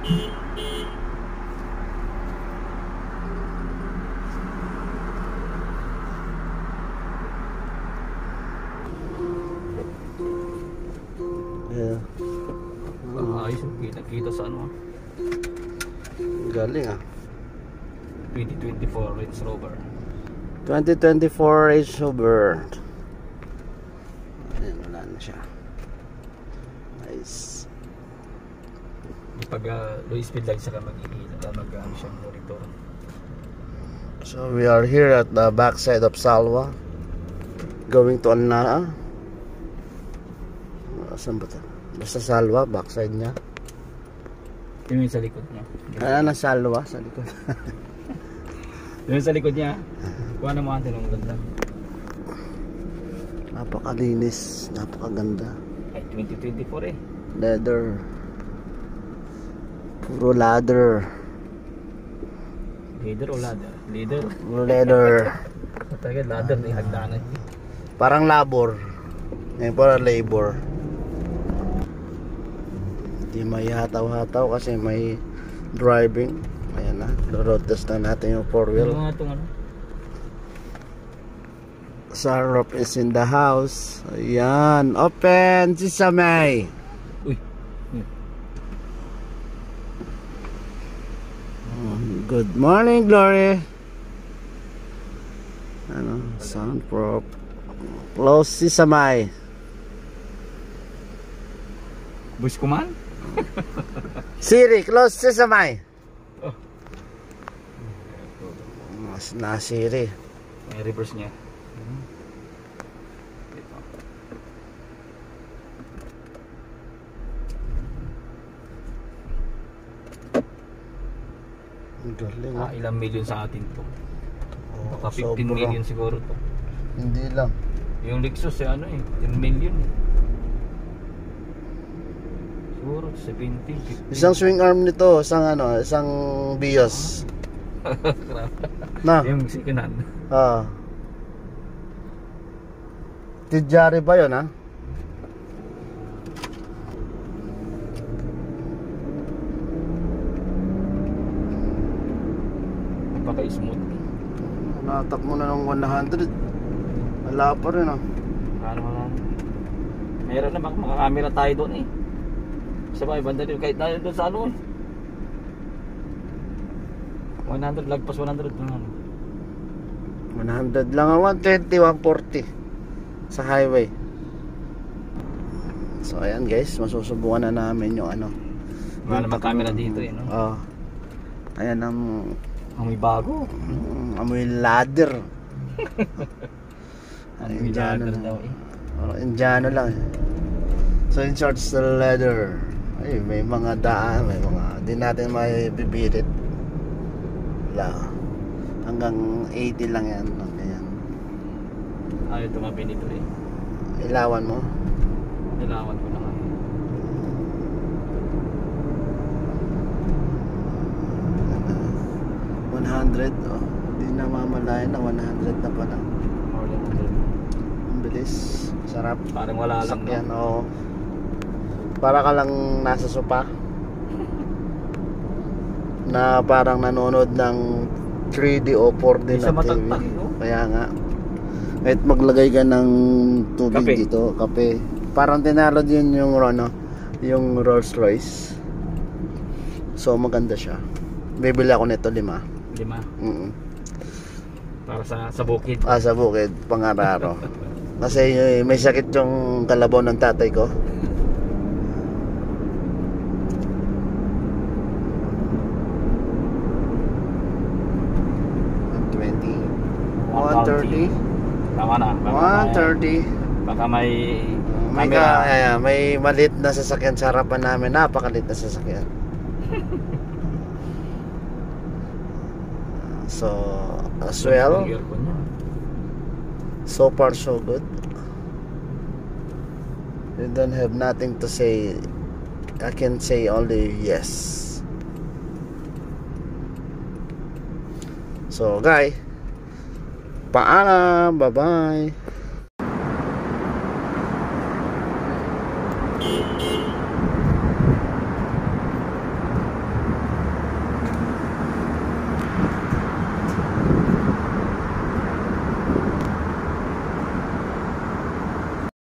Yeah. Ayos yung kita sa ano. Galing ah. 2024 Range Rover. 2024 Range Rover. Ayan, wala na siya. Nice. Pag low speed lang saka mag-ano siyang monitor. So we are here at the backside of Salwa, going to Alnaa. Saan ba ito? Basta Salwa, backside niya. Yung sa likod niya. Na Salwa, sa likod. Yung sa likod niya. Kuha na mo natin ang ganda. Napakalinis, napakaganda. Ay, 2024 eh. Leather. Puro leather. Leader o ladder? Leader. Puro leather. Talaga ladder na yung hagdanan. Parang labor. Ngayon parang labor. Hindi may hataw-hataw kasi may driving. Ayan na, road test na natin yung 4-wheel. Ano nga itong ano? Sarap is in the house. Ayan, open sesame. Uy. Good morning, Glory. Ano, soundproof. Close sesame. Bush kuman? Siri, close sesame. Oh. Mas na Siri. May reverse niya. Galing ah. Ilang million sa atin to. Oh, Baka 15 sobra. million siguro to. Hindi lang. Yung Lexus ano eh, 10 million eh. Siguro 70, 50. Isang swing arm nito, isang BIOS. Na. Yung second hand. Tijari ba yun ha? Napaka-smooth. Natak mo na ng 100. Wala pa rin ha. Ano man. Meron na makakamera tayo doon eh. Sa mga banda din kahit na doon sa ano eh. 100 lagpas 100 na. 100 lang ang 120, 140 sa highway. So ayan guys, masusubukan na namin yung ano. Wala naman camera dito eh, no? Ayan ang Amoy bago. amoy ladder. Amoy ladder daw eh. Indiano lang eh. So in short, the leather. Ay, may mga daan, may mga di natin may bibirit. Wala. Hanggang 80 lang yan. Ganyan. Ayaw tumabi nito eh. Ilawan mo. Nilawan ko na nga. 100, oh. Hindi na mamalayan na 100 na pala. More than 100. Ang bilis. Sarap. Parang wala lang. Sakyan, oh. Para ka lang nasa sopa. Na parang nanonood ng 3D o 4D Isa na TV. matagtag, no? Kaya nga. Kahit maglagay ka ng tubig Kape. dito, kape. Parang tinalo din yung yung Rolls Royce. So maganda siya. Bibili ako nito 5. 5. Para sa bukid. Sa bukid, pang-araro. Kasi may sakit yung kalabaw ng tatay ko. Tama na. 130. Baka may may maliit na sasakyan sa harapan namin. Napakaliit na sasakyan. So as well, so far so good. You don't have nothing to say. I can say only yes. So guys, paalam, bye bye.